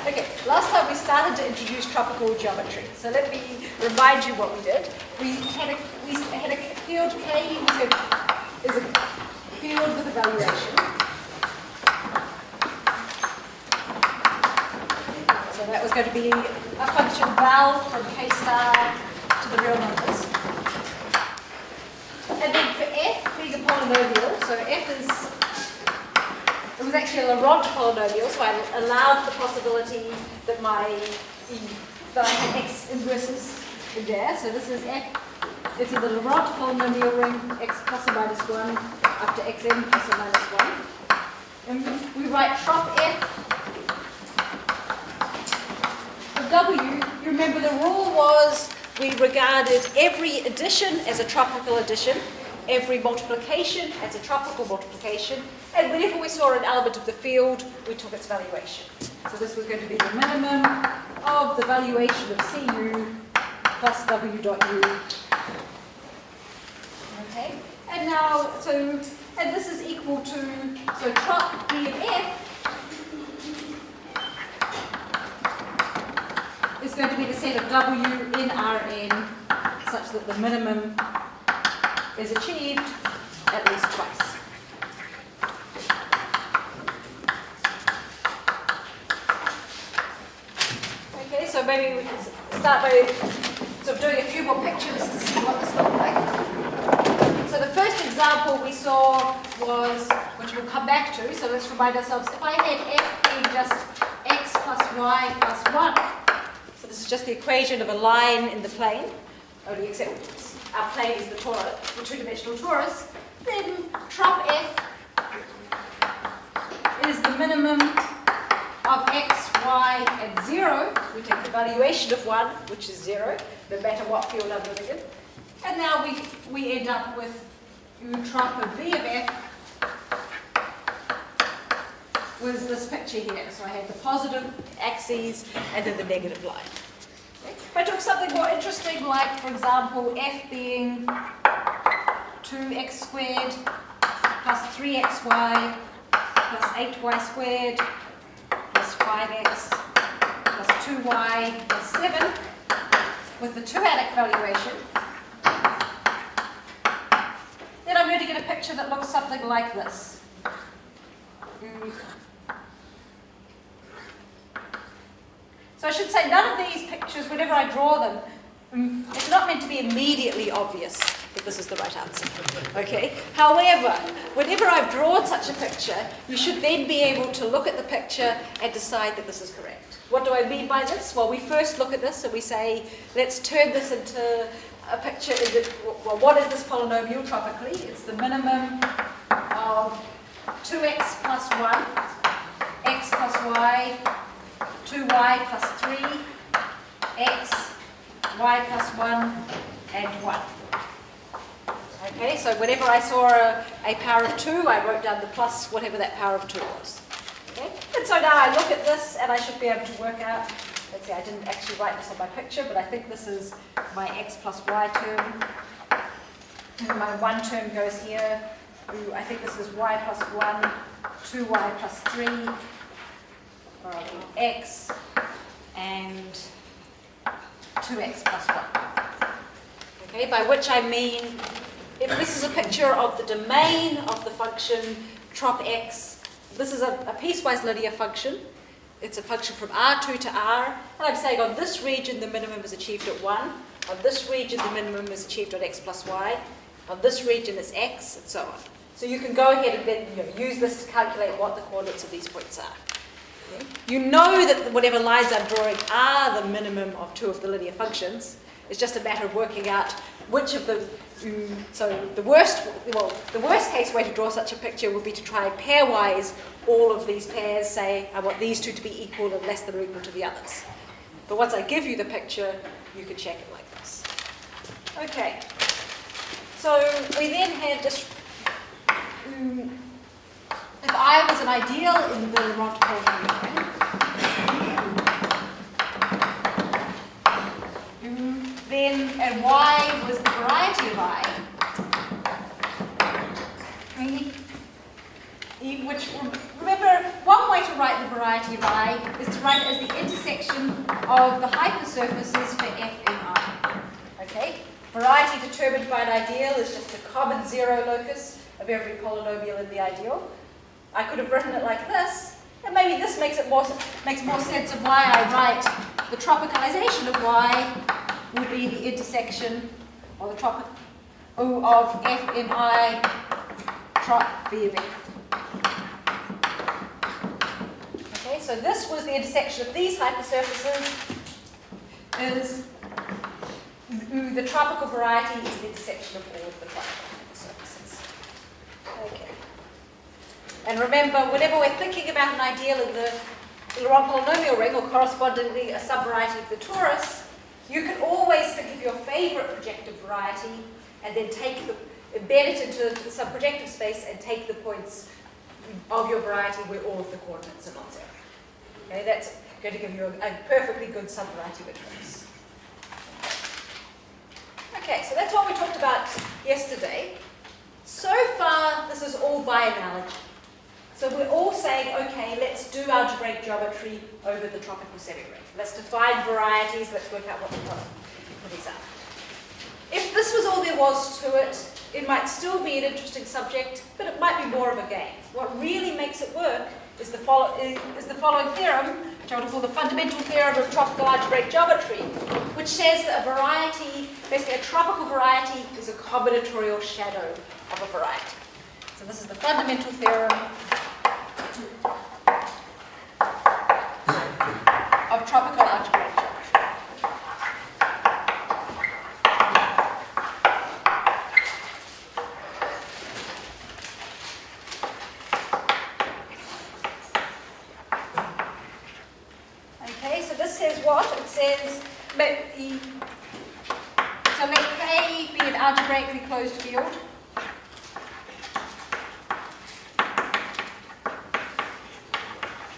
Okay, last time we started to introduce tropical geometry. So let me remind you what we did. We had a field K is a field with evaluation. So that was going to be a function val from K star to the real numbers. And then for f being a polynomial, so f is, it was actually a Laurent polynomial, so I allowed the possibility that that I had x inverses in there. So this is f, it's in the Laurent polynomial ring, x plus or minus 1 up to xn plus or minus 1. And we write trop f of w. You remember the rule was we regarded every addition as a tropical addition, every multiplication as a tropical multiplication, and whenever we saw an element of the field, we took its valuation. So this was going to be the minimum of the valuation of Cu plus w dot u. Okay, and now, and this is equal to, so trop v of f is going to be the set of w in Rn such that the minimum is achieved at least twice. Okay, so maybe we can start by sort of doing a few more pictures to see what this looks like. So the first example we saw was, which we'll come back to, so let's remind ourselves, if I had f being just x plus y plus 1, so this is just the equation of a line in the plane, only except our plane is the torus, the two-dimensional torus, then trop f is the minimum of x, y, and 0. We take the valuation of 1, which is 0, no matter what field I'm living in. And now we end up with u trop of v of f was this picture here. So I had the positive axes and then the negative line. If I took something more interesting, like, for example, f being 2x squared plus 3xy plus 8y squared plus 5x plus 2y plus 7 with the two-adic valuation, then I'm going to get a picture that looks something like this. So I should say none of these pictures, whenever I draw them, it's not meant to be immediately obvious that this is the right answer. Okay? However, whenever I've drawn such a picture, you should then be able to look at the picture and decide that this is correct. What do I mean by this? Well, we first look at this and we say, let's turn this into a picture. Well, what is this polynomial tropically? It's the minimum of 2x plus 1, x plus y, 2y plus 3, x, y plus 1, and 1. Okay, so whenever I saw a power of 2, I wrote down the plus whatever that power of 2 was. Okay? And so now I look at this and I should be able to work out, let's see, I didn't actually write this on my picture, but I think this is my x plus y term. And my 1 term goes here. Ooh, I think this is y plus 1, 2y plus 3. X and 2x plus 1. Okay, by which I mean, if this is a picture of the domain of the function trop x, this is a piecewise linear function. It's a function from R2 to R, and I'm saying on this region the minimum is achieved at 1, on this region the minimum is achieved at x plus y, on this region it's x, and so on. So you can go ahead and then use this to calculate what the coordinates of these points are. You know that whatever lines I'm drawing are the minimum of 2 of the linear functions. It's just a matter of working out which of the, so the worst case way to draw such a picture would be to try pairwise all of these pairs, say I want these two to be equal and less than or equal to the others. But once I give you the picture, you can check it like this. Okay, so we then had this, if I was an ideal in the Laurent polynomial, then and y was the variety of I, which, remember, one way to write the variety of I is to write it as the intersection of the hypersurfaces for f in I. Okay? Variety determined by an ideal is just the common zero locus of every polynomial in the ideal. I could have written it like this, and maybe this makes more sense of why I write the tropicalization of y will be the intersection or the tropic of f in I trop v of f. Okay, so this was the intersection of these hypersurfaces. Is the tropical variety is the intersection of all of the tropical hypersurfaces. Okay. And remember, whenever we're thinking about an ideal in the Laurent polynomial ring, or correspondingly a subvariety of the torus, you can always think of your favorite projective variety and then embed it into the subprojective space and take the points of your variety where all of the coordinates are non-zero. Okay, that's going to give you a perfectly good subvariety matrix. Okay, so that's what we talked about yesterday. So far, this is all by analogy. So we're all saying, okay, let's do algebraic geometry over the tropical semi-ring. Let's define varieties, let's work out what the product of these are. If this was all there was to it, it might still be an interesting subject, but it might be more of a game. What really makes it work is the following theorem, which I would call the fundamental theorem of tropical algebraic geometry, which says that a variety, basically a tropical variety, is a combinatorial shadow of a variety. So this is the fundamental theorem of tropical algebraic geometry. Okay, so this says what? It says, let K be an algebraically closed field.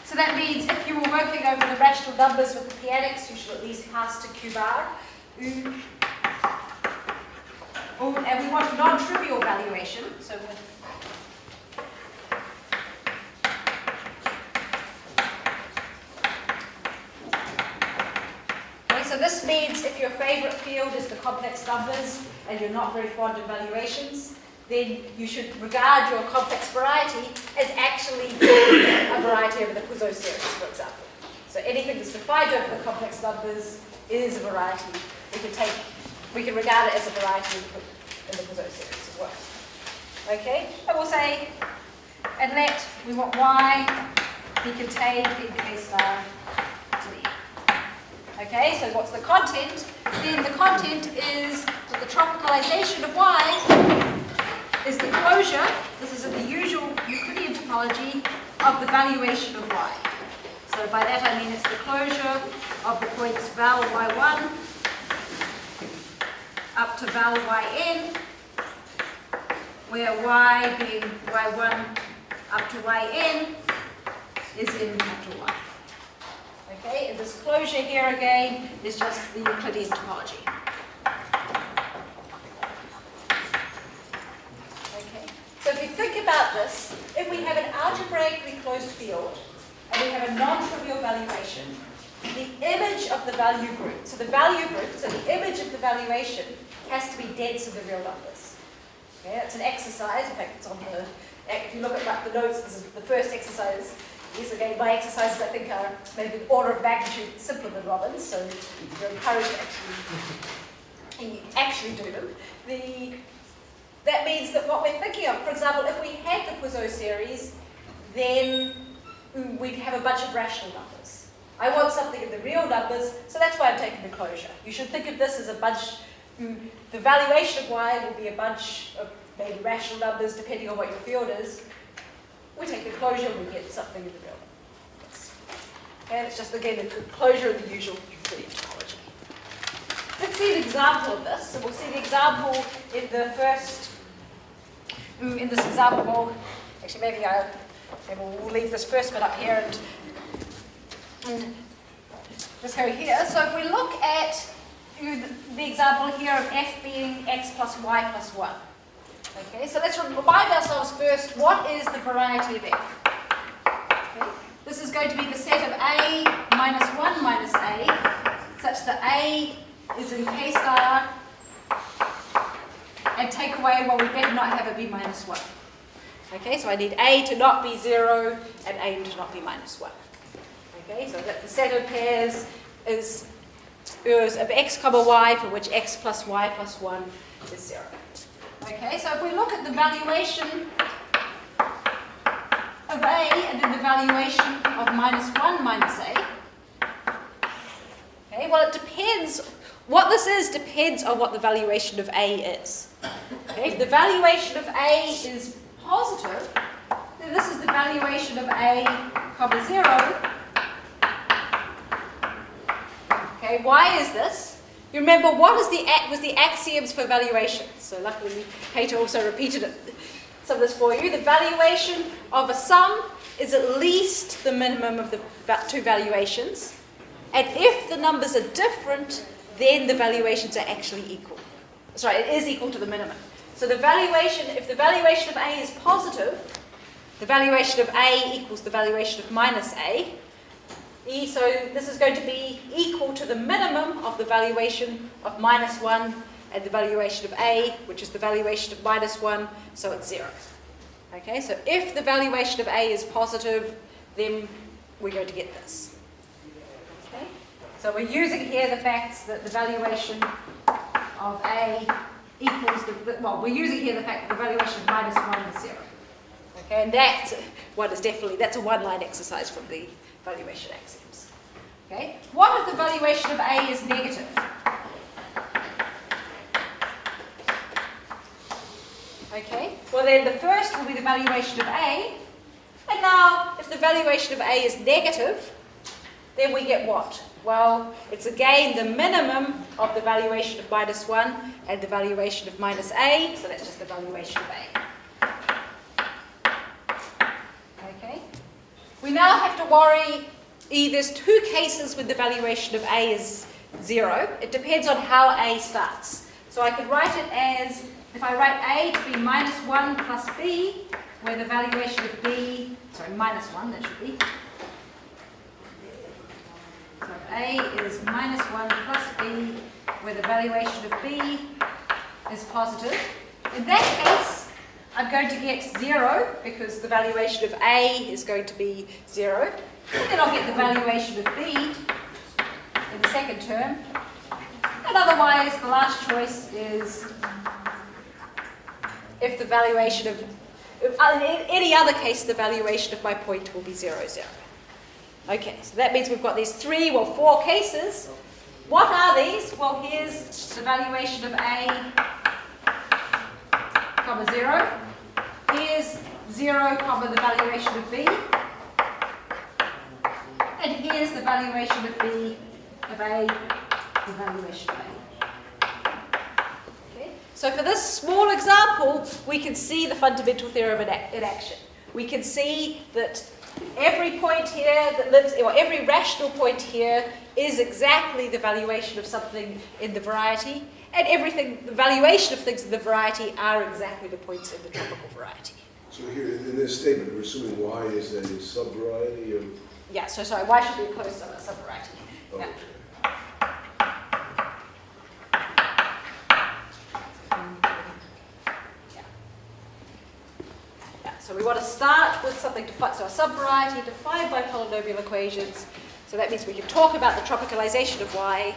So that means if you were working over the rational numbers with the p-adics, you should at least pass to Q bar. And we want non-trivial valuation. So so this means if your favorite field is the complex numbers and you're not very fond of valuations, then you should regard your complex variety as actually a variety over the Poisson series, for example. So anything that's defined over the complex numbers is a variety. We can regard it as a variety in the Poisson series as well. Okay, and we'll say, and let, we want y be contained in K star to E. Okay, so what's the content? Then the content is that the tropicalization of y is the closure, this is in the usual Euclidean topology, of the valuation of y. So by that I mean it's the closure of the points val y1 up to val yn, where y being y1 up to yn is in capital Y. Okay, and this closure here again is just the Euclidean topology. Okay, so if you think about this, if we have an algebraically closed field and we have a non-trivial valuation, the image of the value group, so the image of the valuation has to be dense in the real numbers. Okay, that's an exercise. In fact, it's on the. If you look at the notes, this is the first exercise. Yes, again, my exercises I think are maybe an order of magnitude simpler than Robin's, so you're encouraged to actually do them. That means that what we're thinking of, for example, if we had the Poisson series, then we'd have a bunch of rational numbers. I want something in the real numbers, so that's why I'm taking the closure. You should think of this as a bunch, the valuation of y will be a bunch of maybe rational numbers depending on what your field is. We take the closure, we get something in the real numbers. Okay, it's just again the closure of the usual Euclidean topology. Let's see an example of this. So we'll see the example in the first, in this example, actually maybe we'll leave this first bit up here and just go here. So if we look at the example here of f being x plus y plus 1, Okay, so let's remind ourselves first, what is the variety of f? Okay, this is going to be the set of a minus 1 minus a, such that a is in K star, and take away, well, we better not have a b minus 1. Okay, so I need a to not be 0 and a to not be minus 1. Okay, so that the set of pairs is of x comma y, for which x plus y plus 1 is 0. Okay, so if we look at the valuation of a and then the valuation of minus 1 minus a, okay, well, it depends. What this is depends on what the valuation of a is. Okay, if the valuation of a is positive, then this is the valuation of a comma 0. Okay, why is this? You remember what was the axioms for valuations? So luckily Peter also repeated some of this for you. The valuation of a sum is at least the minimum of the two valuations. And if the numbers are different, then the valuations are actually equal. Sorry, it is equal to the minimum. So the valuation, if the valuation of a is positive, the valuation of a equals the valuation of minus a. So this is going to be equal to the minimum of the valuation of minus 1 and the valuation of a, which is the valuation of minus 1, so it's 0. Okay, so if the valuation of a is positive, then we're going to get this. Okay, so we're using here the facts that the valuation of a equals well, we're using here the fact that the valuation of minus 1 is 0. Okay, and that one is definitely, that's a one-line exercise from the valuation axioms. Okay, what if the valuation of a is negative? Okay, well then the first will be the valuation of a, and now if the valuation of a is negative, then we get what? Well, it's again the minimum of the valuation of minus 1 and the valuation of minus a, so that's just the valuation of a. Okay, we now have to worry. There's two cases when the valuation of a is 0. It depends on how a starts. So I could write it as, if I write a to be minus 1 plus b, where the valuation of b, sorry, minus 1, that should be. So if a is minus 1 plus b, where the valuation of b is positive, in that case, I'm going to get 0, because the valuation of a is going to be 0. And then I'll get the valuation of b in the second term. And otherwise, the last choice is if the valuation of, in any other case, the valuation of my point will be 0, 0. Okay, so that means we've got these 4 cases. What are these? Well, here's the valuation of a, comma 0. Here's 0, comma the valuation of b. And here's the valuation of b, of a, the valuation of a. Okay. So for this small example, we can see the fundamental theorem in action. We can see that every point here that lives, or every rational point here is exactly the valuation of something in the variety, and everything, the valuation of things in the variety are exactly the points in the tropical variety. So here in this statement, we're assuming y is a subvariety of... Yeah, so sorry, why should be close to a subvariety? Oh, Yeah. okay. So we want to start with something defined, so a subvariety defined by polynomial equations. So that means we can talk about the tropicalization of y.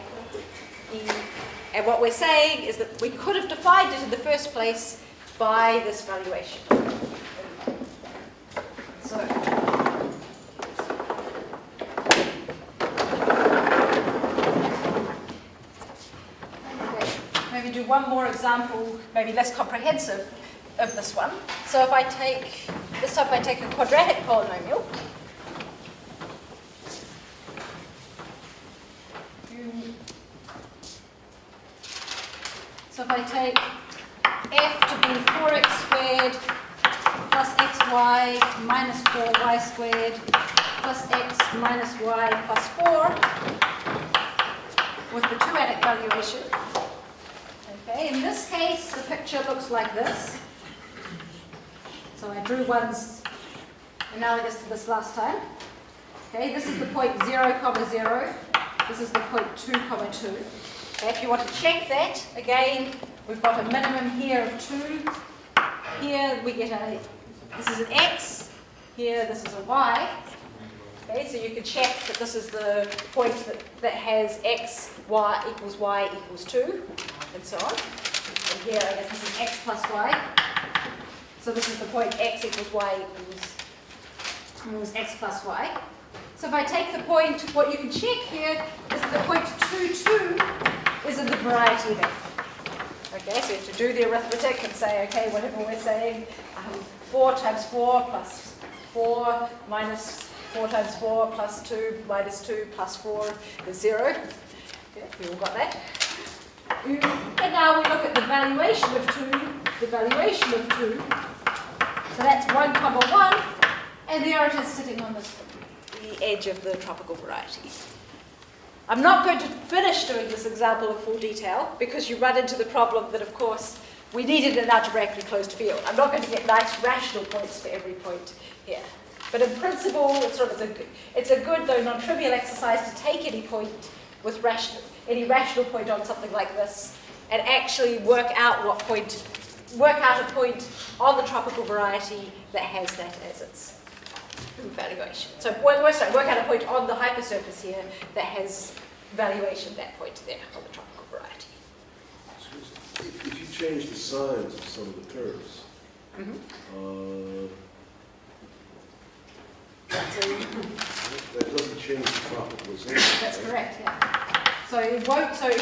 And what we're saying is that we could have defined it in the first place by this valuation. So maybe do one more example, maybe less comprehensive, of this one. So if I take this, if I take a quadratic polynomial, so if I take f to be 4x squared plus xy minus 4y squared plus x minus y plus 4 with the two-adic valuation. Okay, in this case, the picture looks like this. So I drew ones analogous to this last time. Okay, this is the point 0, 0. This is the point 2, 2. Okay, if you want to check that, again, we've got a minimum here of 2. Here we get this is an x. Here this is a y. Okay, so you can check that this is the point that has x, y equals 2, and so on. And here, I guess this is x plus y. So this is the point x equals y equals x plus y. So if I take the point, what you can check here is that the point 2, 2 is in the variety of f. Okay, so you have to do the arithmetic and say, okay, whatever we're saying, 4 times 4 plus 4 minus 4 times 4 plus 2 minus 2 plus 4 is 0. Okay, we all got that. And now we look at the valuation of 2, the valuation of 2. So that's 1, 1, and there it is sitting on the edge of the tropical variety. I'm not going to finish doing this example in full detail because you run into the problem that, of course, we needed an algebraically closed field. I'm not going to get nice rational points for every point here. But in principle, it's a good, though non-trivial exercise to take any point with any rational point on something like this and actually work out a point on the tropical variety that has that as its valuation. So work out a point on the hypersurface here that has valuation that point there on the tropical variety. If you change the signs of some of the curves, that doesn't change the tropicalization. That's correct, yeah. So it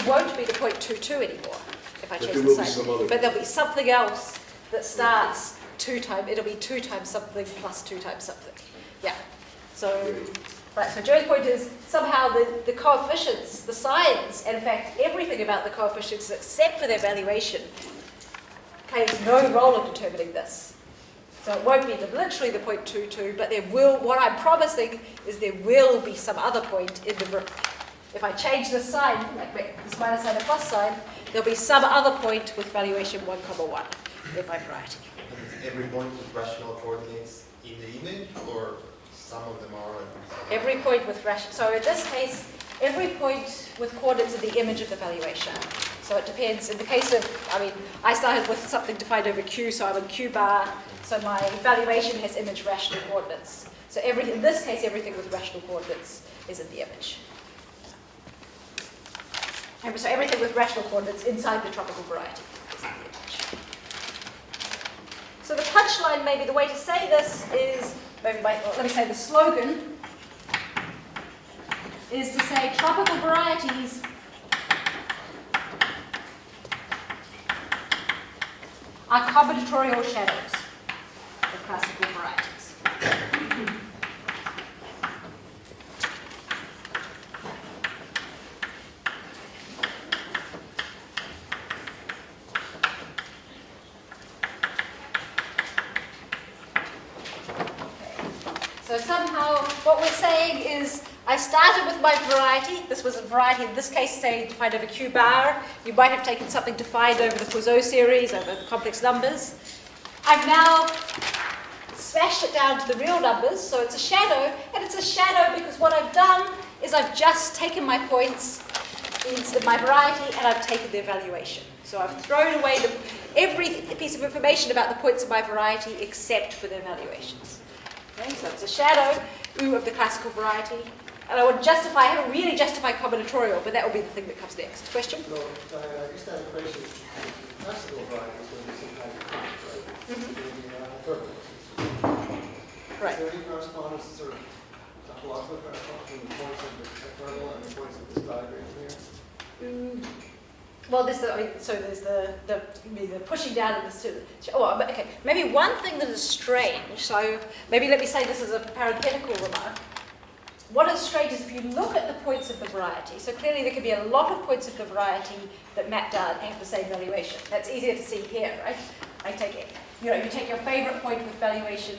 won't be the point 2, 2 anymore if I change the sign. But there'll be something else that starts 2 times. It'll be 2 times something plus 2 times something. Yeah. So, right. So Joe's point is somehow the coefficients, the signs, and in fact everything about the coefficients except for their valuation plays no role in determining this. So it won't be literally the point 2, 2, but there will. What I'm promising is there will be some other point in the. If I change the sign, like this minus sign and plus sign, there'll be some other point with valuation 1, 1 in my variety. Is every point with rational coordinates in the image, or some of them are? Every point with rational. So in this case, every point with coordinates in the image of the valuation. So it depends. In the case of, I started with something defined over Q, so I'm in Q bar. So my valuation has image rational coordinates. So in this case, everything with rational coordinates is in the image. And so everything with rational coordinates inside the tropical variety is in the image. So the punchline, maybe the way to say this is, let me say the slogan is to say tropical varieties are combinatorial shadows of classical varieties. So somehow what we're saying is I started with my variety. This was a variety, in this case, say, defined over Q bar. You might have taken something defined over the Poisson series, over complex numbers. I've now smashed it down to the real numbers, so it's a shadow. And it's a shadow because what I've done is I've just taken my points in my variety and I've taken their valuation. So I've thrown away every piece of information about the points of my variety except for their valuations. Okay, so it's a shadow of the classical variety. And I haven't really justified combinatorial, but that will be the thing that comes next. Question? No, I just have a question. Classical variety is going to be some kind of point, right? Right. Is there any correspondence or topological correspondence between the points of the kernel and the points of this diagram here? Well, there's the pushing down of the okay. Maybe one thing that is strange. So maybe let me say this as a parenthetical remark. What is strange is if you look at the points of the variety. So clearly there could be a lot of points of the variety that map down and have the same valuation. That's easier to see here, right? I take it. You take your favorite point with valuation,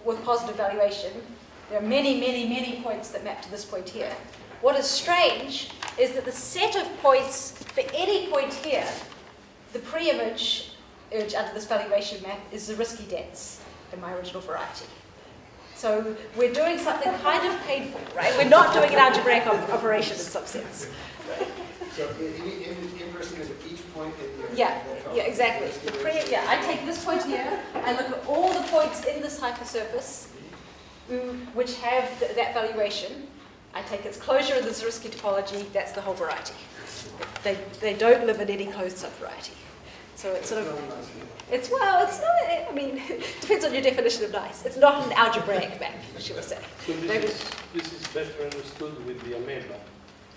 with positive valuation. There are many, many, many points that map to this point here. What is strange is that the set of points for any point here, the pre-image urge under this valuation map is the risky debts in my original variety. So we're doing something kind of painful, right? We're not doing an algebraic operation in some sense. So inversing is at each point in the... Yeah, exactly. I take this point here, I look at all the points in this hypersurface which have that valuation. I take its closure in the Zariski topology, that's the whole variety. They don't live in any closed subvariety. So it's sort of, it's not, I mean, it depends on your definition of nice. It's not an algebraic map, should we say. So this is better understood with the amoeba.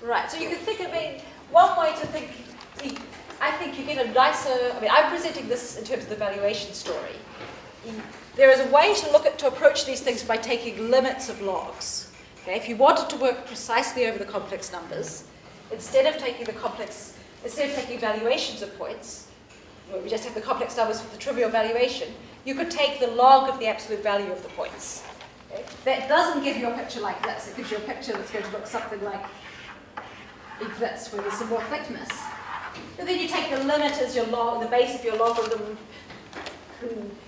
Right, so you can think of it, one way to think, I think you get a nicer, I mean, I'm presenting this in terms of the valuation story. There is a way to approach these things by taking limits of logs. Okay? If you wanted to work precisely over the complex numbers, instead of taking valuations of points, where we just have the complex numbers with the trivial valuation, you could take the log of the absolute value of the points. Okay? That doesn't give you a picture like this. It gives you a picture that's going to look something like this, where there's some more thickness. And then you take the limit as your log, the base of your logarithm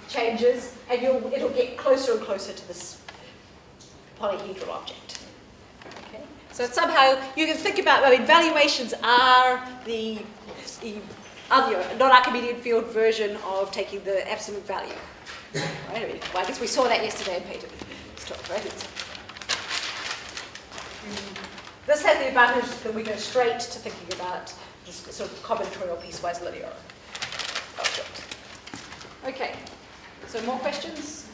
changes, and it'll get closer and closer to this polyhedral object. Okay? So it's somehow, you can think about, I mean, valuations are the other non-Archimedean field version of taking the absolute value. Right? I mean, well, I guess we saw that yesterday in Peter's talk, right? This has the advantage that we go straight to thinking about this sort of combinatorial piecewise linear object. Okay, so more questions?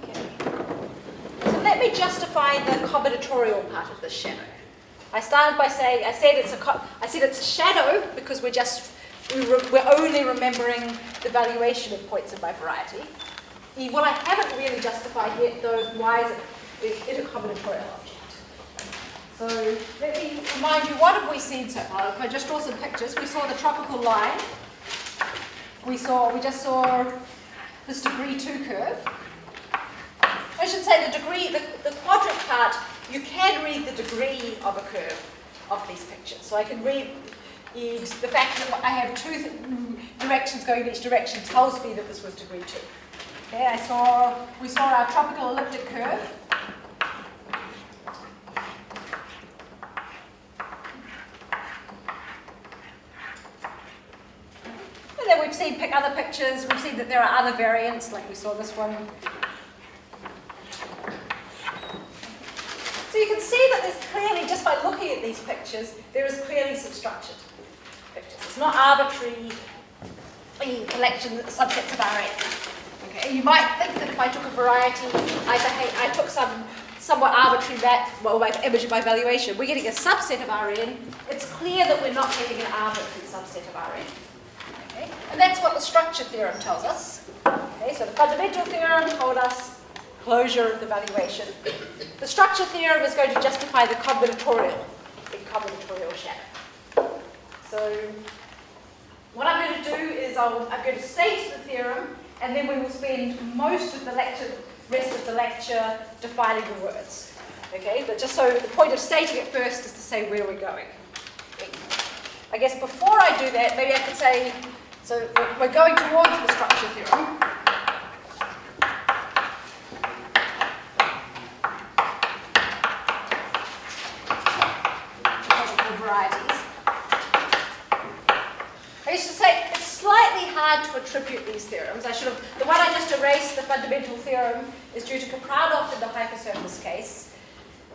Okay. So let me justify the combinatorial part of this shadow. I started by saying, I said it's a shadow because we're only remembering the valuation of points in my variety. What I haven't really justified yet, though, is why is it a combinatorial object. So let me remind you, what have we seen so far? If I just draw some pictures, we saw the tropical line. We just saw this degree 2 curve. I should say the quadrant part, you can read the degree of a curve of these pictures. So I can read the fact that I have two directions going in each direction tells me that this was degree 2. Okay, we saw our tropical elliptic curve. And then we've seen other pictures. We've seen that there are other variants, like we saw this one. So you can see that there's clearly, just by looking at these pictures, there is clearly some structured pictures. It's not arbitrary collection subsets of Rn. Okay, you might think that if I took a variety, I took some somewhat arbitrary image by valuation, we're getting a subset of Rn. It's clear that we're not getting an arbitrary subset of Rn. Okay? And that's what the structure theorem tells us. Okay, so the fundamental theorem told us closure of the valuation. The structure theorem is going to justify the combinatorial shadow. So what I'm going to do is I'm going to state the theorem, and then we will spend most of the rest of the lecture defining the words. Okay, but just so the point of stating it first is to say where we're going. Okay. I guess before I do that, maybe I could say, so we're going towards the structure theorem. Varieties. I used to say it's slightly hard to attribute these theorems. The one I just erased, the fundamental theorem, is due to Kapradov in the hypersurface case.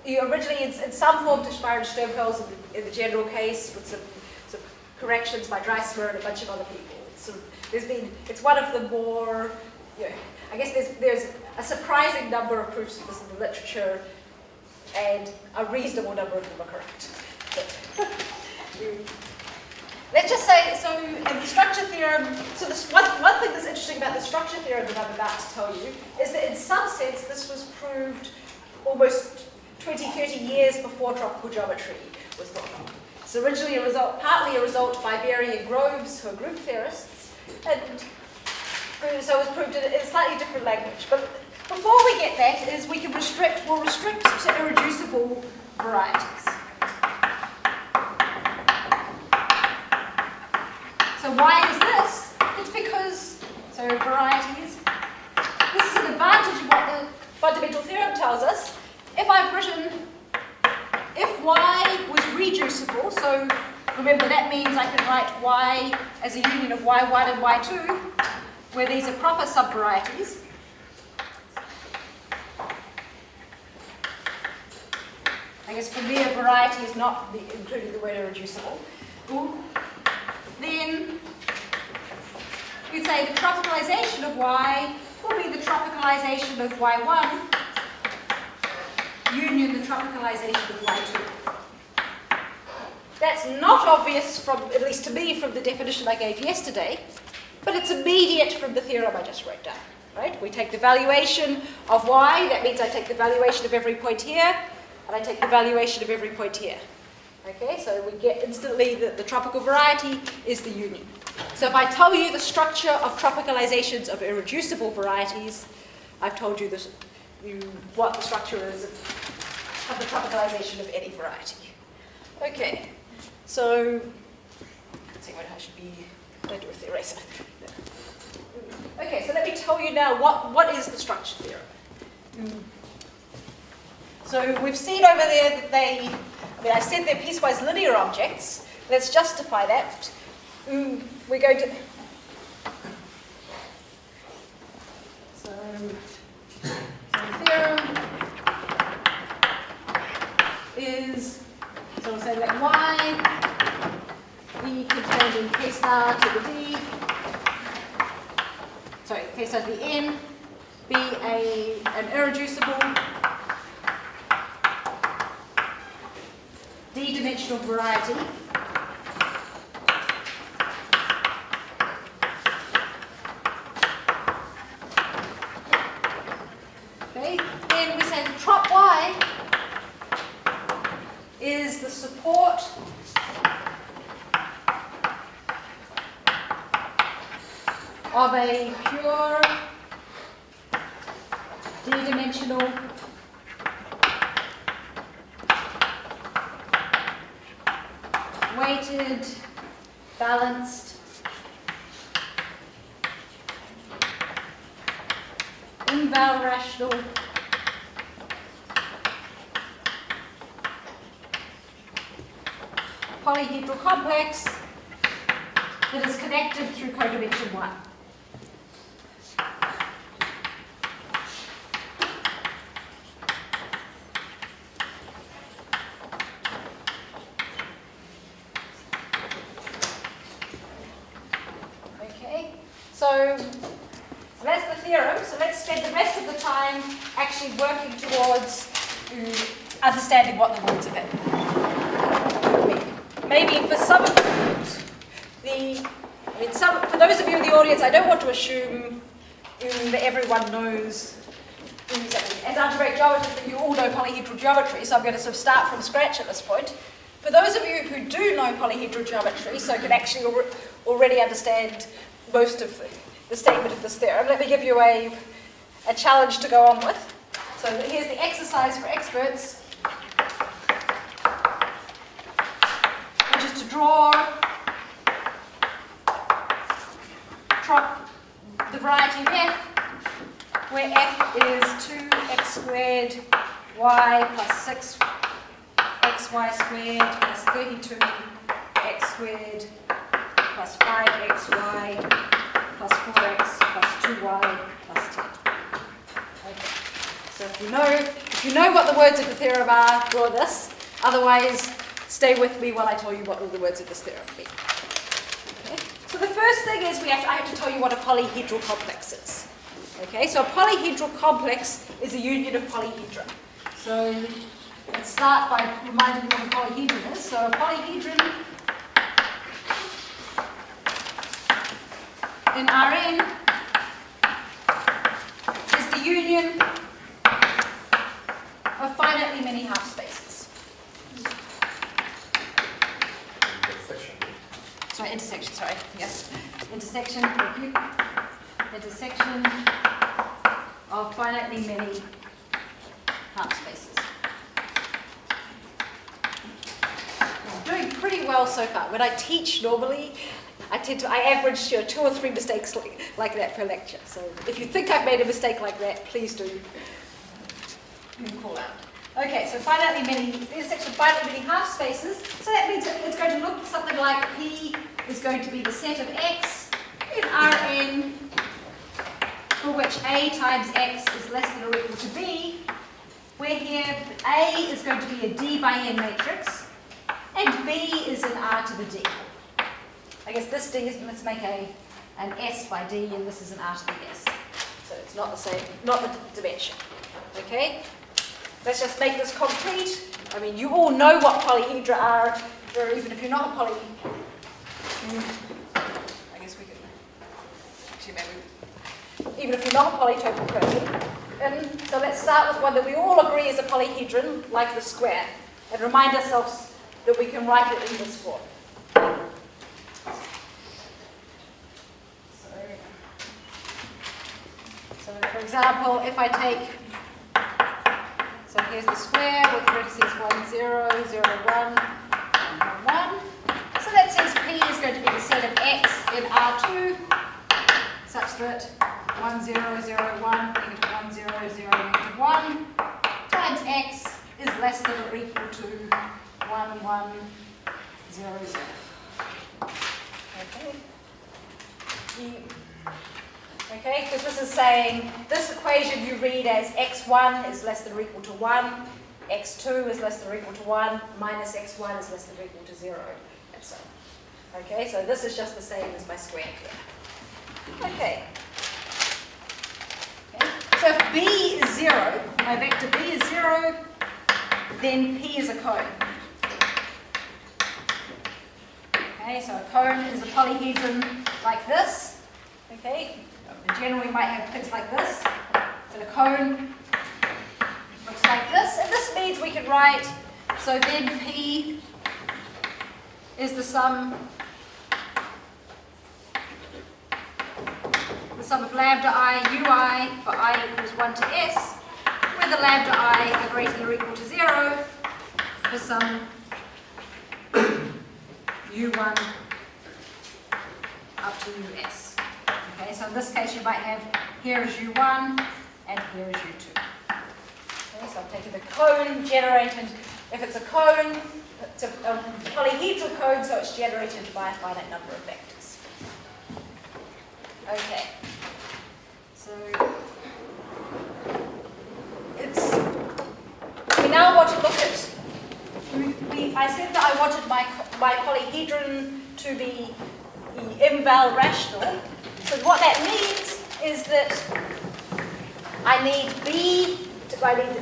You originally, in some form, to Speier-Sternfels in the general case, with some corrections by Dreismer and a bunch of other people. It's one of the more, I guess there's a surprising number of proofs of this in the literature, and a reasonable number of them are correct. Let's just say, so in the structure theorem, so this one thing that's interesting about the structure theorem that I'm about to tell you is that in some sense this was proved almost 20, 30 years before tropical geometry was thought of. It's originally partly a result by Berry and Groves, who are group theorists, and so it was proved in a slightly different language. But before we get that, we'll restrict to irreducible varieties. So why is this? It's because, so varieties, this is an advantage of what the fundamental theorem tells us. If I've written, if y was reducible, so remember that means I can write y as a union of y1 and y2, where these are proper subvarieties. I guess for me a variety is not including the word irreducible. Then you'd say the tropicalization of y will be the tropicalization of y1 union the tropicalization of y2. That's not obvious from, at least to me, from the definition I gave yesterday, but it's immediate from the theorem I just wrote down, right? We take the valuation of y, that means I take the valuation of every point here, and I take the valuation of every point here. Okay, so we get instantly that the tropical variety is the union. So if I tell you the structure of tropicalizations of irreducible varieties, I've told you this, what the structure is of the tropicalization of any variety. Okay, so let's see what I should be going to do with the eraser. Okay, so let me tell you now what is the structure theorem. So we've seen over there that I've said they're piecewise linear objects. Let's justify that. We're going to... So the theorem is, so we'll say let y be contained in k star to the d, sorry, k star to the n, be an irreducible d-dimensional variety okay, then we say the trop y is the support of a pure d-dimensional weighted, balanced, inval rational polyhedral complex that is connected through codimension 1. Okay, so that's the theorem. So let's spend the rest of the time actually working towards understanding what the words of it mean. Maybe for some of for those of you in the audience, I don't want to assume that everyone knows as algebraic geometry that you all know polyhedral geometry, so I'm going to sort of start from scratch at this point. For those of you who do know polyhedral geometry, so can actually already understand most of the statement of this theorem, let me give you a challenge to go on with. So here's the exercise for experts, which is to draw the variety of f, where f is 2x squared y plus 6xy squared plus 32x squared plus 5xy plus 4x plus 2y plus 10. Okay. So if you know what the words of the theorem are, draw this. Otherwise, stay with me while I tell you what all the words of this theorem mean. Okay. So the first thing is I have to tell you what a polyhedral complex is. Okay, so a polyhedral complex is a union of polyhedra. So let's start by reminding you what a polyhedron is. So a polyhedron in Rn is the union of finitely many half spaces. Intersection, yes. Intersection, thank you. Intersection of finitely many half spaces. I'm doing pretty well so far. When I teach normally, I average 2 or 3 mistakes like that per lecture. So if you think I've made a mistake like that, please do call out. Okay, so finitely many, intersection of finitely many half spaces. So that means it's going to look something like P is going to be the set of X in Rn, for which A times X is less than or equal to B, where here A is going to be a D by N matrix, and B is in R to the D. I guess this D is, let's make an S by D, and this is an R to the S. So it's not the same, not the dimension. Okay? Let's just make this complete. I mean, you all know what polyhedra are, or even if you're not a poly. I guess we could. Actually, maybe. Even if you're not a polytopic person. So let's start with one that we all agree is a polyhedron, like the square, and remind ourselves that we can write it in this form. So for example, if I take. So here's the square with vertices 1, 0, 0, 1, 1, 1. So that says P is going to be the set of X in R2, such that 1, 0, 0, 1, negative 1, 0, 0, negative 1, times X is less than or equal to 1, 1, 0, 0. Okay. Okay, because this is saying, this equation you read as x1 is less than or equal to 1, x2 is less than or equal to 1, minus x1 is less than or equal to 0, and so on. Okay, so this is just the same as my square here. Okay. So if B is 0, my vector B is 0, then P is a cone. Okay, so a cone is a polyhedron like this. Okay. In general, we might have things like this. So the cone looks like this. And this means we can write, so then P is the sum of lambda I ui for I equals 1 to s, where the lambda I are greater than or equal to 0 for some u1 up to us. Okay, so in this case you might have here is u1 and here is u2. Okay, so I'm taking the cone generated, if it's a cone, it's a polyhedral cone, so it's generated by a finite number of vectors. Okay, so we now want to look at, I said that I wanted my polyhedron to be inval rational. So what that means is that I need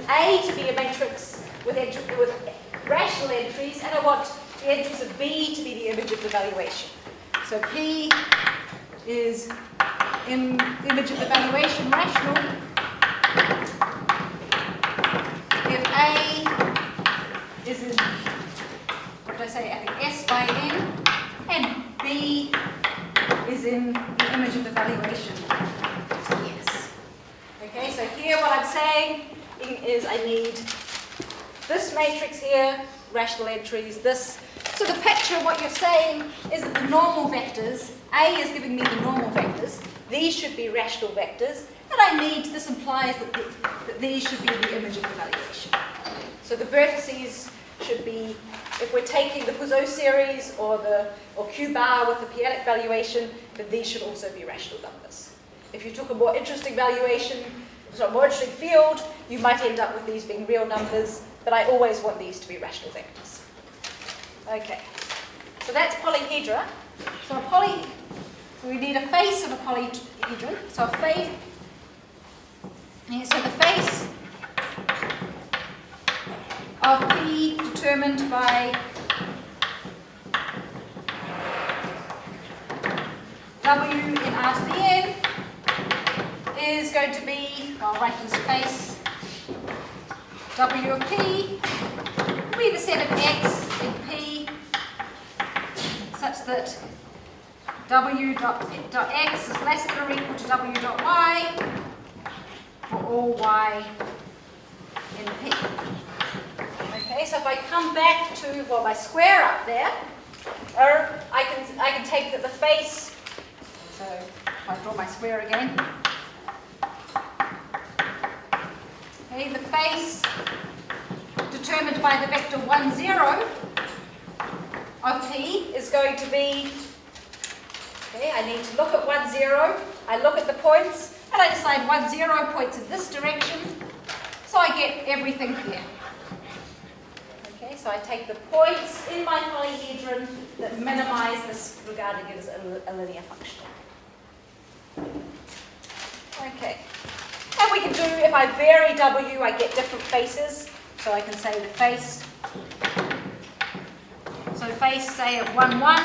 A to be a matrix with rational entries, and I want the entries of B to be the image of the valuation. So P is image of the valuation rational if A is in, what did I say, I think S by N, and B is in the image of the valuation. Yes. Okay, so here what I'm saying is I need this matrix here, rational entries, this. So the picture of what you're saying is that the normal vectors, A is giving me the normal vectors, these should be rational vectors, and I need, this implies that these should be the image of the valuation. So the vertices should be, if we're taking the Puzo series or Q bar with the p-adic valuation, then these should also be rational numbers. If you took a more interesting valuation, so a more interesting field, you might end up with these being real numbers, but I always want these to be rational vectors. Okay, so that's polyhedra. So so we need a face of a polyhedron. So a face. Yeah, so the face of P determined by W in R to the N is going to be, I'll write this face, W of P will be the set of X in P such that W dot X is less than or equal to W dot Y for all Y in P. Okay, so if I come back to, well, my square up there, I can take the face, so if I draw my square again. Okay, the face determined by the vector 1, 0 of P is going to be, okay, I need to look at 1, 0, I look at the points, and I decide 1, 0 points in this direction, so I get everything here. Okay, so I take the points in my polyhedron that minimize this, regarding it as a linear function. Okay, and we can do, if I vary W, I get different faces, so I can say the face, so face, say, of 1, 1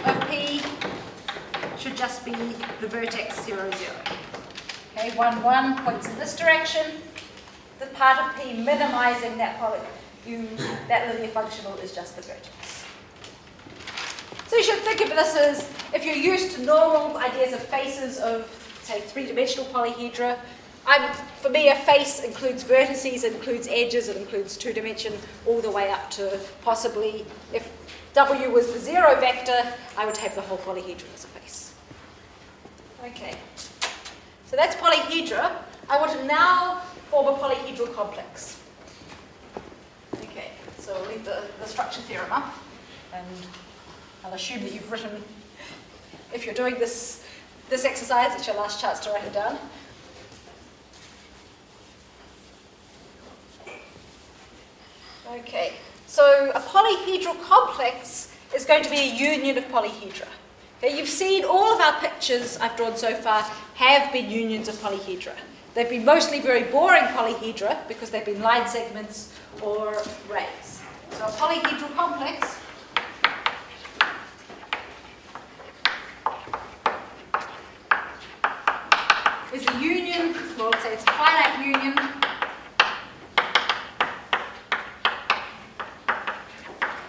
of P should just be the vertex 0, 0. Okay, 1, 1 points in this direction. The part of P minimizing that that linear functional is just the vertex. So you should think of this as, if you're used to normal ideas of faces of, say, three-dimensional polyhedra, for me a face includes vertices, it includes edges, it includes two-dimension, all the way up to possibly, if W was the 0 vector, I would have the whole polyhedron as a face. Okay, so that's polyhedra. I want to now form a polyhedral complex. Okay, so I'll leave the structure theorem up, and I'll assume that you've written, if you're doing this exercise, it's your last chance to write it down. Okay, so a polyhedral complex is going to be a union of polyhedra. Okay, you've seen all of our pictures I've drawn so far have been unions of polyhedra. They've been mostly very boring polyhedra because they've been line segments or rays. So a polyhedral complex is a union, well, let's say it's a finite union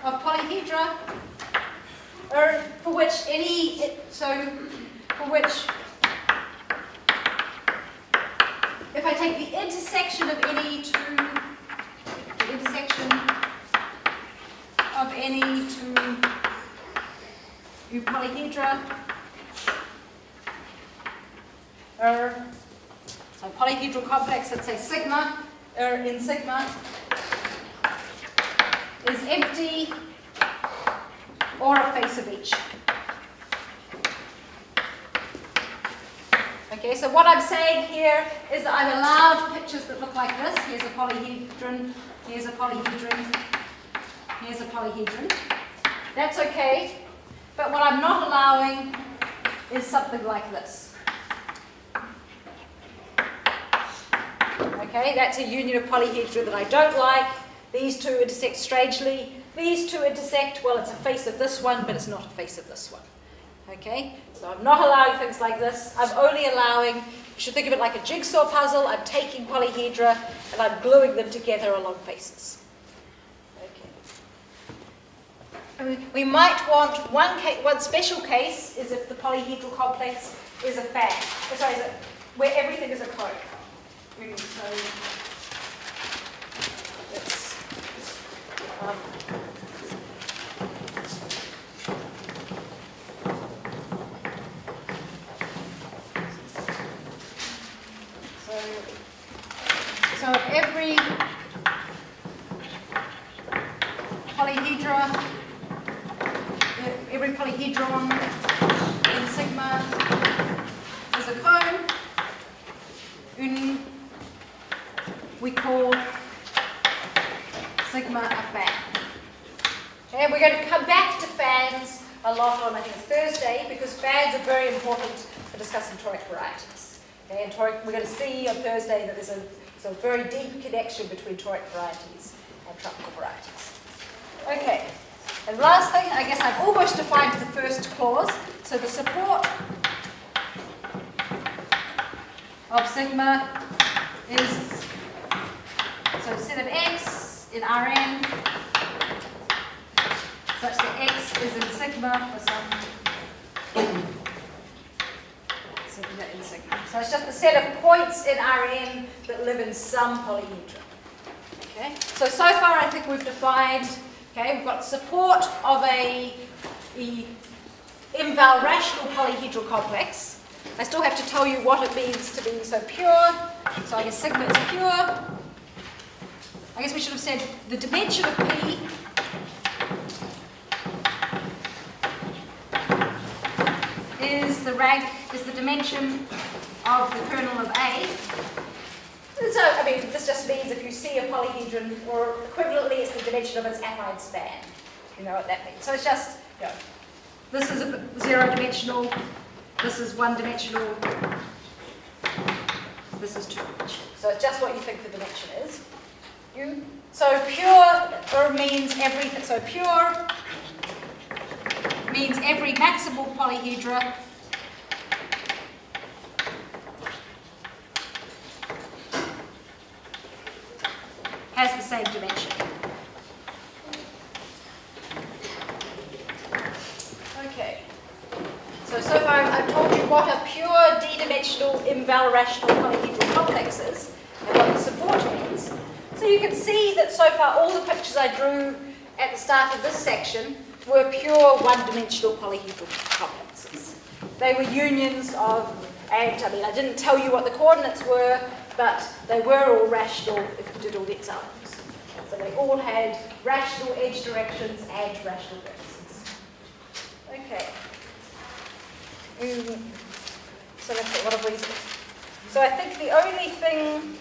of polyhedra, or for which if I take the intersection of any two polyhedra, so polyhedral complex, let's say sigma, in sigma, is empty or a face of each. Okay, so what I'm saying here is that I'm allowed pictures that look like this. Here's a polyhedron, here's a polyhedron, here's a polyhedron. That's okay, but what I'm not allowing is something like this. Okay, that's a union of polyhedra that I don't like. These two intersect strangely. These two intersect, well, it's a face of this one, but it's not a face of this one. Okay, so I'm not allowing things like this. I'm only allowing, you should think of it like a jigsaw puzzle. I'm taking polyhedra and I'm gluing them together along faces. Okay. We might want one special case is if the polyhedral complex is a fan. Sorry, where everything is a cone. So let's so if every polyhedron in sigma is a cone, we call sigma a fan. Okay, we're going to come back to fans a lot on, I think, Thursday, because fans are very important for discussing toric varieties. Okay, and we're going to see on Thursday that there's a very deep connection between toric varieties and tropical varieties. Okay, and last thing, I guess I've almost defined the first clause. So the support of sigma is, so set of x in Rn such that x is in sigma for some sigma in sigma. So it's just the set of points in Rn that live in some polyhedron. Okay, so far I think we've defined, okay, we've got support of a the inval rational polyhedral complex. I still have to tell you what it means to be so pure. So I guess sigma is pure. I guess we should have said the dimension of P is the dimension of the kernel of A. So, I mean, this just means if you see a polyhedron, or equivalently, it's the dimension of its affine span. You know what that means. So it's just, you know, this is a zero-dimensional, this is one-dimensional, this is two-dimensional. So it's just what you think the dimension is. So pure means everything. So pure means every maximal polyhedra has the same dimension. Okay. So far I've told you what a pure d-dimensional inval rational polyhedral complex is and what the support means. So you can see that so far all the pictures I drew at the start of this section were pure one-dimensional polyhedral complexes. They were unions of, and I mean I didn't tell you what the coordinates were, but they were all rational if you did all the examples. So they all had rational edge directions and rational vertices. Okay. So let's see, what have we said? So I think the only thing,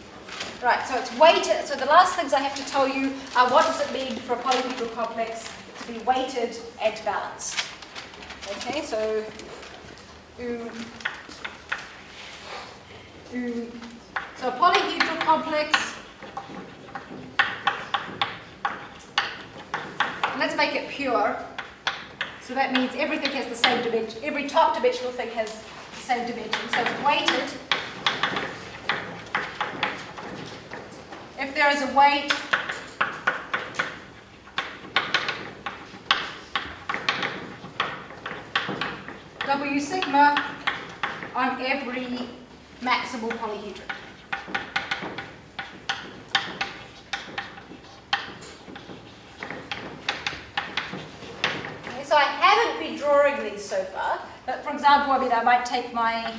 right, so it's weighted. So the last things I have to tell you are what does it mean for a polyhedral complex to be weighted and balanced. Okay, so so a polyhedral complex, let's make it pure. So that means everything has the same dimension. Every top dimensional thing has the same dimension. So it's weighted. If there is a weight W sigma on every maximal polyhedron. Okay, so I haven't been drawing these so far, but for example, I mean, I might take my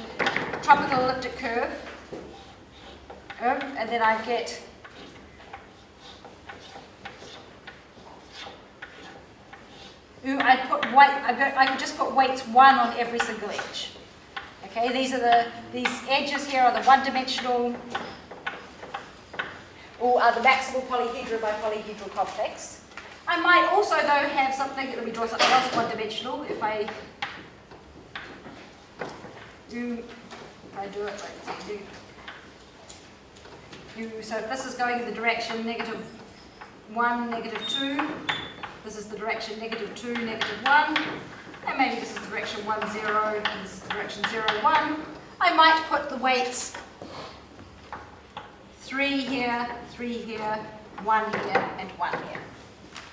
tropical elliptic curve, and then I get I could just put weights 1 on every single edge. Okay, these edges here are the one-dimensional, or are the maximal polyhedra by polyhedral complex. I might also, though, have something, let me draw something else one-dimensional, if I do it right, so if this is going in the direction -1, -2, this is the direction -2, -1, and maybe this is the direction 1, 0, and this is the direction 0, 1. I might put the weights 3 here, 3 here, 1 here, and 1 here.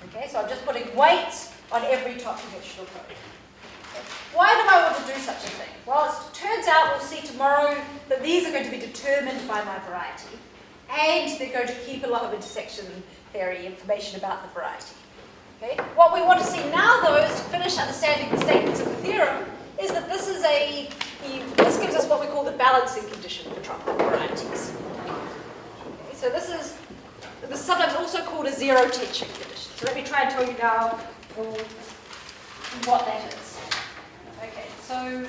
Okay, so I'm just putting weights on every top dimensional point. Okay. Why do I want to do such a thing? Well, it turns out, we'll see tomorrow, that these are going to be determined by my variety, and they're going to keep a lot of intersection theory information about the variety. Okay. What we want to see now, though, is to finish understanding the statements of the theorem, is that this gives us what we call the balancing condition for tropical varieties. Okay, so this is sometimes also called a zero tension condition. So let me try and tell you now what that is. Okay, so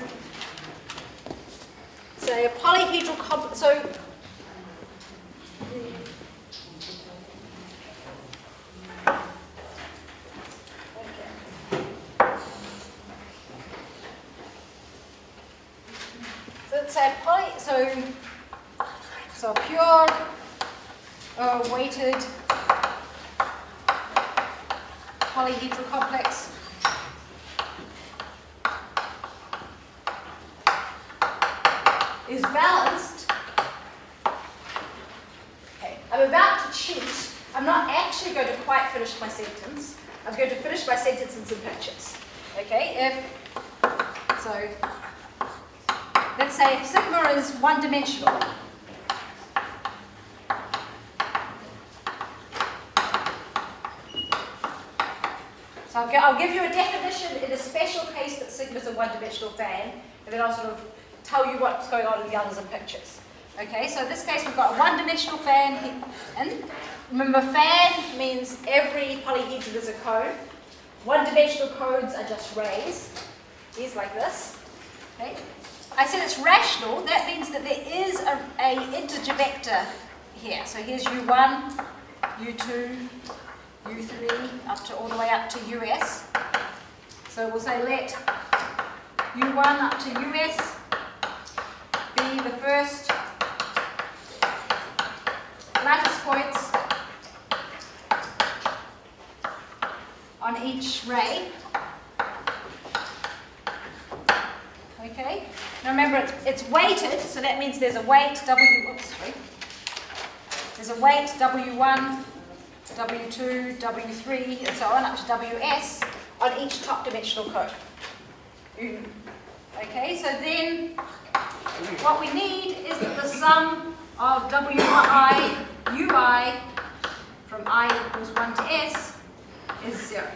a polyhedral complex. So a pure weighted polyhedral complex is balanced. Okay, I'm about to cheat. I'm not actually going to quite finish my sentence. I'm going to finish my sentence in some pictures. Okay, let's say if sigma is one-dimensional, So I'll give you a definition in a special case that sigma's a one-dimensional fan, and then I'll sort of tell you what's going on in the others and pictures. Okay, so in this case we've got a one-dimensional fan here. And remember, fan means every polyhedron is a cone. One-dimensional cones are just rays. These like this. Okay. I said it's rational. That means that there is a integer vector here. So here's U1, U2, U3, up to all the way up to US. So we'll say let U1 up to US be the first lattice points on each ray. Okay. Now remember, it's weighted, so that means there's a weight There's a weight W1, W2, W3, and so on up to WS on each top dimensional cone. Okay, so then what we need is that the sum of Wi, Ui from I equals 1 to S is 0.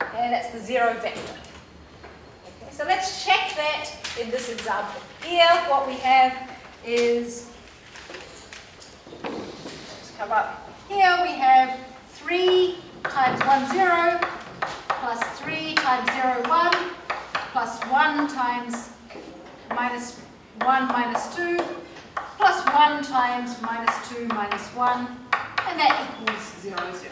Okay, that's the 0 vector. Okay, so let's check that in this example. Here what we have is, let's come up. Here we have 3 times 1, 0, plus 3 times 0, 1, plus 1 times minus 1 minus 2, plus 1 times minus 2 minus 1, and that equals 0, 0.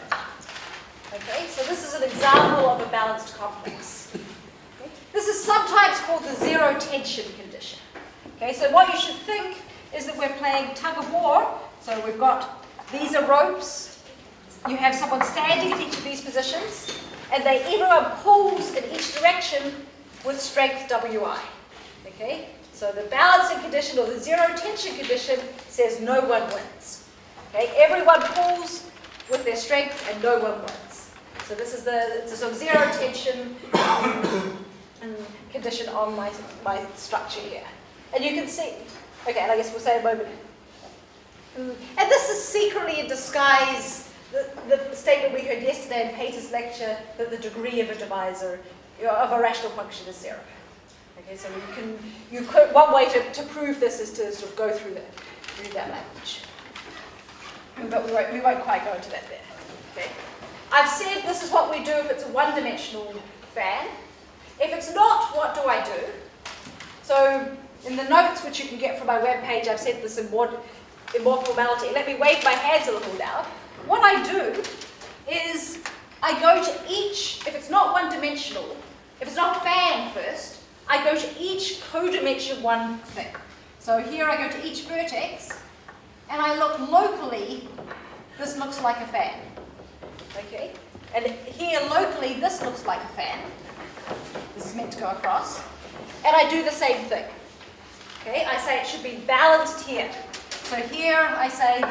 Okay, so this is an example of a balanced complex. Okay. This is sometimes called the zero tension condition. Okay, so what you should think is that we're playing tug of war. So we've got, these are ropes. You have someone standing at each of these positions, and everyone pulls in each direction with strength Wi. Okay, so the balancing condition or the zero tension condition says no one wins. Okay, everyone pulls with their strength and no one wins. So this is it's a sort of zero tension condition on my structure here. And you can see, okay, and I guess we'll say a moment. And this is secretly in disguise the statement we heard yesterday in Peter's lecture that the degree of a divisor of a rational function is 0. Okay, so one way to prove this is to sort of go through that language. But we won't quite go into that there. Okay. I've said this is what we do if it's a one-dimensional fan. If it's not, what do I do? So in the notes which you can get from my webpage, I've said this in more formality. Let me wave my hands a little now. What I do is I go to each, if it's not one-dimensional, if it's not fan first, I go to each codimension one thing. So here I go to each vertex, and I look locally, this looks like a fan. Okay? And here locally, this looks like a fan. This is meant to go across. And I do the same thing. Okay? I say it should be balanced here. So here I say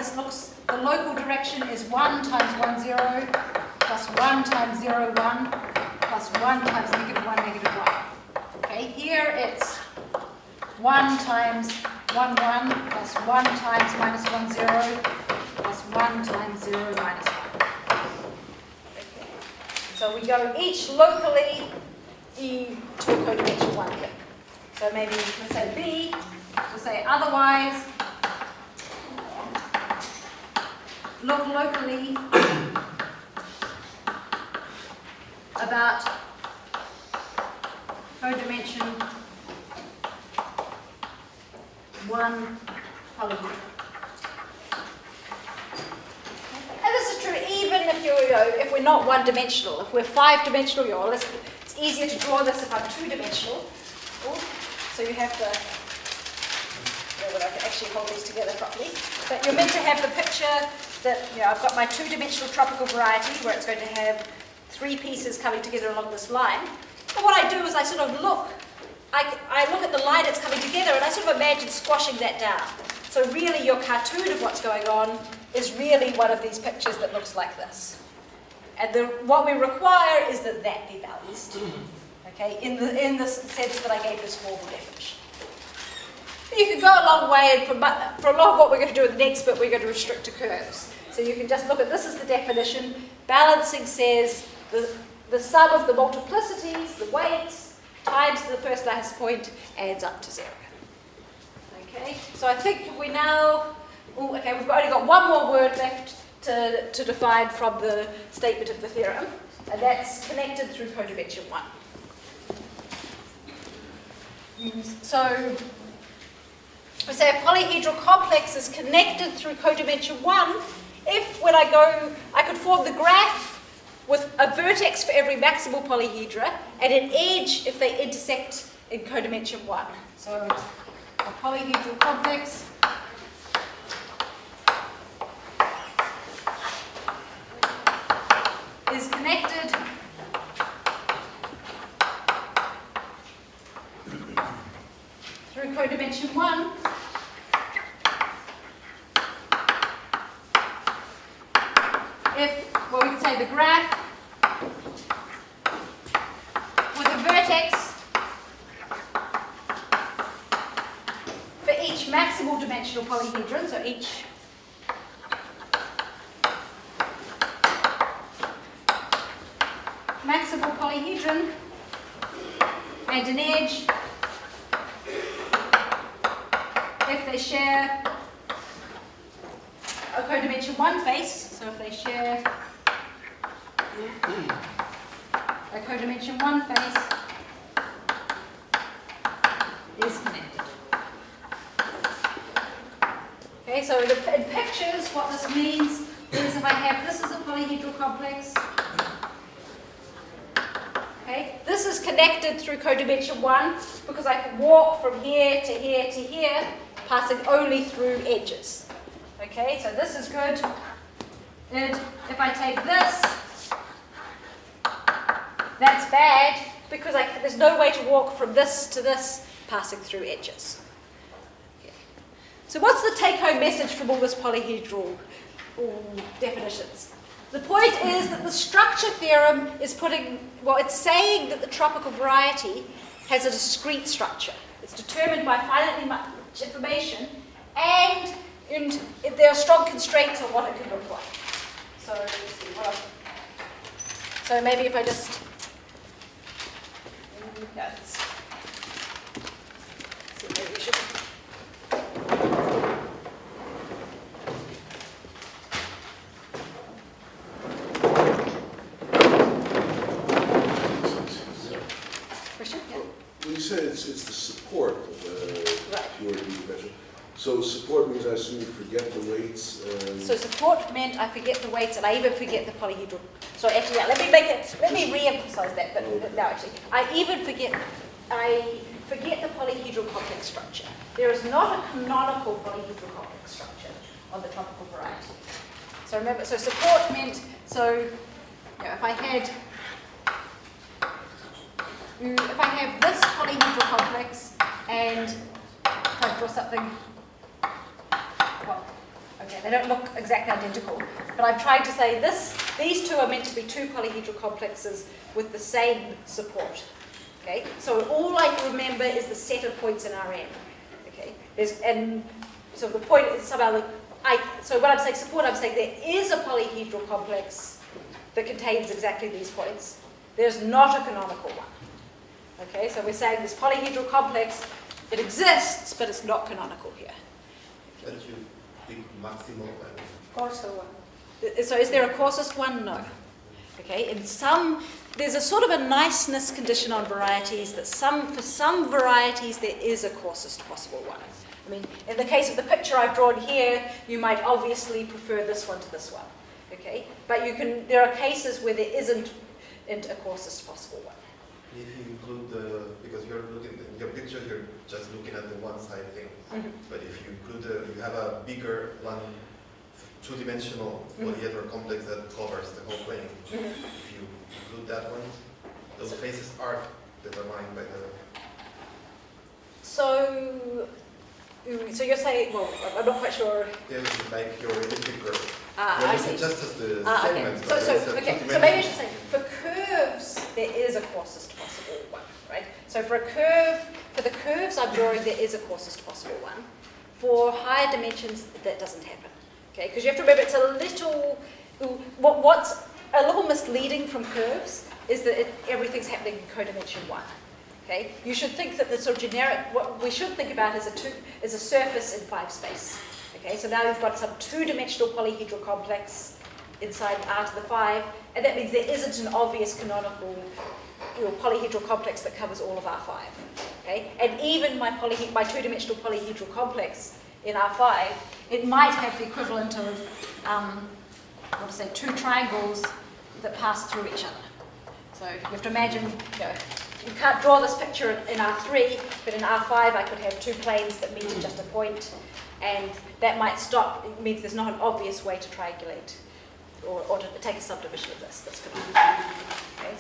the local direction is 1 times 1, 0, plus 1 times 0, 1, plus 1 times negative 1, negative 1. Okay, here it's 1 times 1, 1, plus 1 times minus 1, 0, plus 1 times 0, minus 1. Okay. So we go each locally to a codimension 1 here. So maybe we'll say B, we'll say otherwise, look locally about codimension 1 polyhedron. And this is true even if we're not one-dimensional. If we're 5-dimensional, it's easier to draw this if I'm 2-dimensional. So you have to, I can actually hold these together properly. But you're meant to have the picture that, I've got my 2-dimensional tropical variety where it's going to have 3 pieces coming together along this line. And what I do is I sort of look, I look at the line that's coming together and I sort of imagine squashing that down. So really your cartoon of what's going on is really one of these pictures that looks like this. And what we require is that be balanced. Okay, in the sense that I gave this formal definition. You can go a long way, and for a lot of what we're going to do in the next bit, we're going to restrict to curves. So you can just look at this as the definition. Balancing says the sum of the multiplicities, the weights, times the first lattice point adds up to 0. Okay, so I think we now, okay, we've only got one more word left to define from the statement of the theorem, and that's connected through codimension 1. So we say a polyhedral complex is connected through codimension 1 if, when I go, I could form the graph with a vertex for every maximal polyhedra and an edge if they intersect in codimension 1. So a polyhedral complex is connected through codimension 1 if, well, we can say the graph with a vertex for each maximal dimensional polyhedron, so each maximal polyhedron and an edge if they share a codimension 1 face, so if they share a codimension 1 face is connected. Okay, so in pictures, what this means is if I have, this is a polyhedral complex. Okay, this is connected through codimension 1 because I can walk from here to here to here, passing only through edges. Okay, so this is good. And if I take this, that's bad because there's no way to walk from this to this passing through edges. Okay. So what's the take-home message from all this polyhedral definitions? The point is that the structure theorem is it's saying that the tropical variety has a discrete structure. It's determined by finitely much information, and there are strong constraints on what it can look like. So let's see what else. So maybe if I just maybe we should. Well, you said it's the support of the Right. pure dimension. So support means I assume you forget the weights. So support meant I forget the weights and I even forget the polyhedral. So actually, yeah, let me re-emphasize that. But no, actually, I forget the polyhedral complex structure. There is not a canonical polyhedral complex structure on the tropical variety. So remember, so support meant if I have this polyhedral complex and if I draw something. Well, okay, they don't look exactly identical, but I'm trying to say these two are meant to be two polyhedral complexes with the same support. Okay, so all I remember is the set of points in Rn. Okay, so the point is somehow so when I'm saying support, I'm saying there is a polyhedral complex that contains exactly these points. There's not a canonical one. Okay, so we're saying this polyhedral complex, it exists, but it's not canonical here. That you pick maximal and So is there a coarsest one? No. Okay, there's a sort of a niceness condition on varieties that for some varieties there is a coarsest possible one. I mean, in the case of the picture I've drawn here, you might obviously prefer this one to this one. Okay, but there are cases where there isn't a coarsest possible one. if you include because you're looking in your picture, you're just looking at the one side thing. Mm-hmm. But if you include, you have a bigger one, two-dimensional polyhedral complex that covers the whole plane. Mm-hmm. If you include that one, those faces are determined by the. So you're saying, well, I'm not quite sure. There's like your elliptic curve. I see. Just as the Okay. segments. but So maybe I should say, for curves, there is a coarsest possible one, right? So for the curves I'm drawing, there is a coarsest possible one. For higher dimensions, that doesn't happen, okay? Because you have to remember, it's a little, a little misleading from curves is that everything's happening in codimension 1. Okay? You should think that the sort of generic, what we should think about is a surface in 5 space. Okay, so now we've got some 2-dimensional polyhedral complex inside R to the 5, and that means there isn't an obvious canonical polyhedral complex that covers all of R5. Okay? And even my 2-dimensional polyhedral complex in R5, it might have the equivalent of, 2 triangles that pass through each other. So you have to imagine, you can't draw this picture in R3, but in R5 I could have 2 planes that meet at just a point, and that might stop. It means there's not an obvious way to triangulate or to take a subdivision of this. That's going to be okay.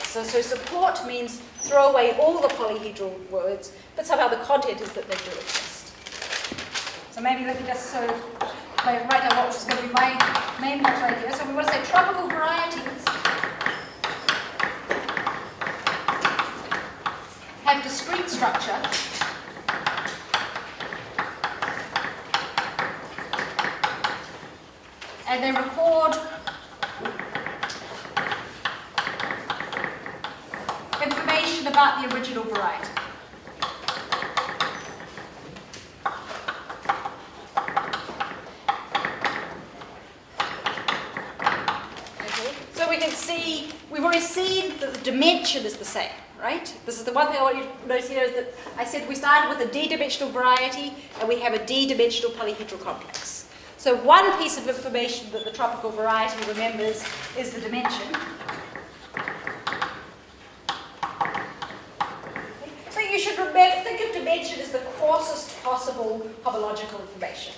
So support means throw away all the polyhedral words, but somehow the content is that they do exist. So maybe let me just sort of write down what was going to be my main notes right here. So we want to say tropical varieties have discrete structure and they record information about the original variety. Okay. So we can see, we've already seen that the dimension is the same, right? This is the one thing I want you to notice here is that I said we started with a d-dimensional variety and we have a d-dimensional polyhedral complex. So one piece of information that the tropical variety remembers is the dimension. So you should think of dimension as the coarsest possible homological information.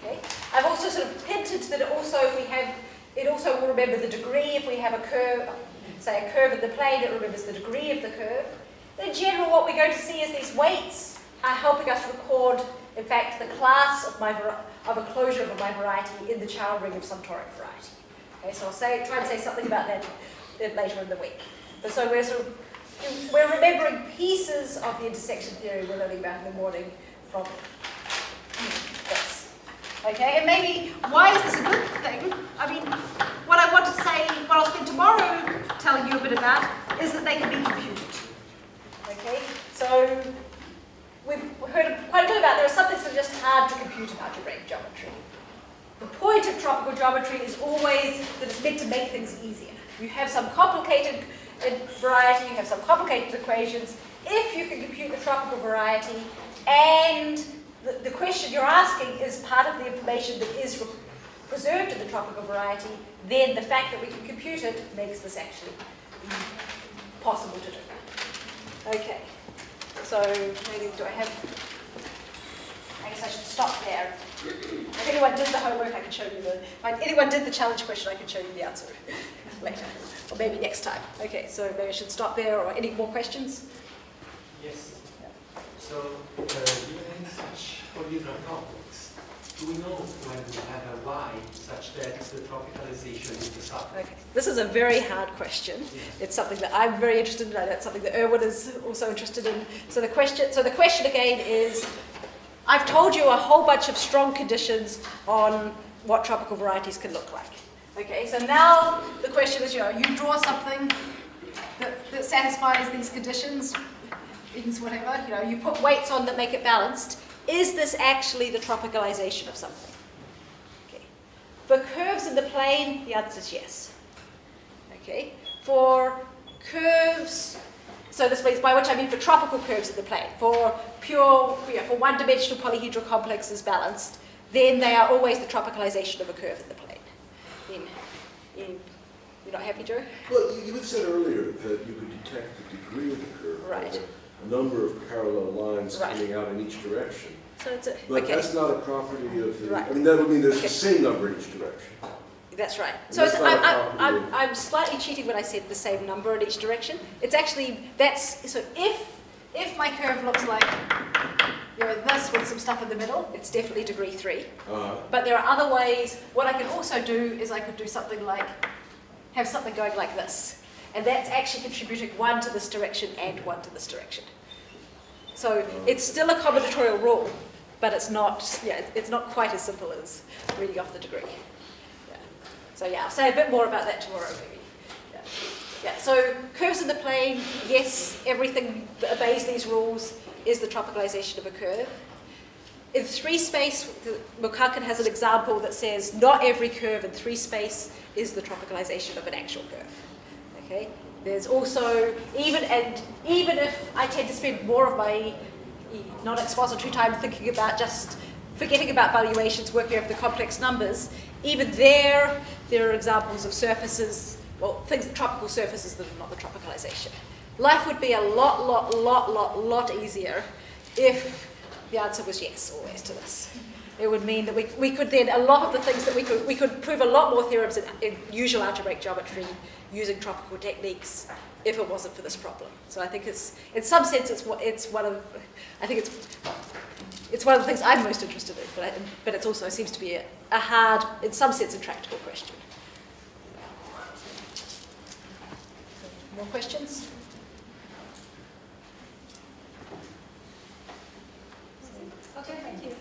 Okay? I've also sort of hinted that it also will remember the degree if we have a curve, say a curve in the plane, it remembers the degree of the curve. In general, what we're going to see is these weights are helping us record, in fact, the class of a closure of my variety in the child ring of some toric variety. Okay, so I'll try and say something about that later in the week. But so we're remembering pieces of the intersection theory we're learning about in the morning from this. Okay, and maybe why is this a good thing? I mean, what I want to say, what I'll spend tomorrow telling you a bit about, is that they can be computed. Okay, so we've heard quite a bit about there are some things that are just hard to compute in algebraic geometry. The point of tropical geometry is always that it's meant to make things easier. You have some complicated variety, you have some complicated equations. If you can compute the tropical variety and the question you're asking is part of the information that is preserved in the tropical variety, then the fact that we can compute it makes this actually possible to do. Okay, so maybe I guess I should stop there. If anyone did the homework, I can show you if anyone did the challenge question, I can show you the answer later, or maybe next time. Okay, so maybe I should stop there, or any more questions? Yes. So, given any such polyhedral complex, do we know when we have a Y such that the tropicalization is the sub? Okay, this is a very hard question. It's something that I'm very interested in. I know it's something that Erwin is also interested in. So the question again is, I've told you a whole bunch of strong conditions on what tropical varieties can look like. Okay, so now the question is, you draw something that satisfies these conditions, means whatever, you put weights on that make it balanced. Is this actually the tropicalization of something? Okay. For curves in the plane, the answer is yes. Okay. For curves, so this means, by which I mean for tropical curves in the plane, for for one-dimensional polyhedral complexes balanced, then they are always the tropicalization of a curve in the plane. You're not happy, Joe? Well, you had said earlier that you could detect the degree of the curve. Right. A number of parallel lines coming out in each direction. So it's but okay. That's not a property of the... Right. I mean, that would mean there's Okay. the same number in each direction. That's right. And So that's not a property of- I'm slightly cheating when I said the same number in each direction. It's actually, so if my curve looks like this with some stuff in the middle, it's definitely degree 3. But there are other ways. What I can also do is I could do something like, have something going like this. And that's actually contributing 1 to this direction and 1 to this direction. So it's still a combinatorial rule, but it's not quite as simple as reading off the degree. Yeah. So yeah, I'll say a bit more about that tomorrow, maybe. Yeah. Yeah. So curves in the plane, yes, everything that obeys these rules is the tropicalization of a curve. In 3-space, Maclagan has an example that says not every curve in 3-space is the tropicalization of an actual curve. Okay. There's also, even if I tend to spend more of my non-expository time thinking about just forgetting about valuations, working over the complex numbers, even there are examples of surfaces, well, tropical surfaces that are not the tropicalization. Life would be a lot easier if the answer was yes, always, to this. It would mean that we could then, a lot of the things that we could prove a lot more theorems in usual algebraic geometry using tropical techniques if it wasn't for this problem. So I think it's, in some sense, it's one of the things I'm most interested in, but it also seems to be a hard, in some sense, intractable question. More questions? Okay, thank you.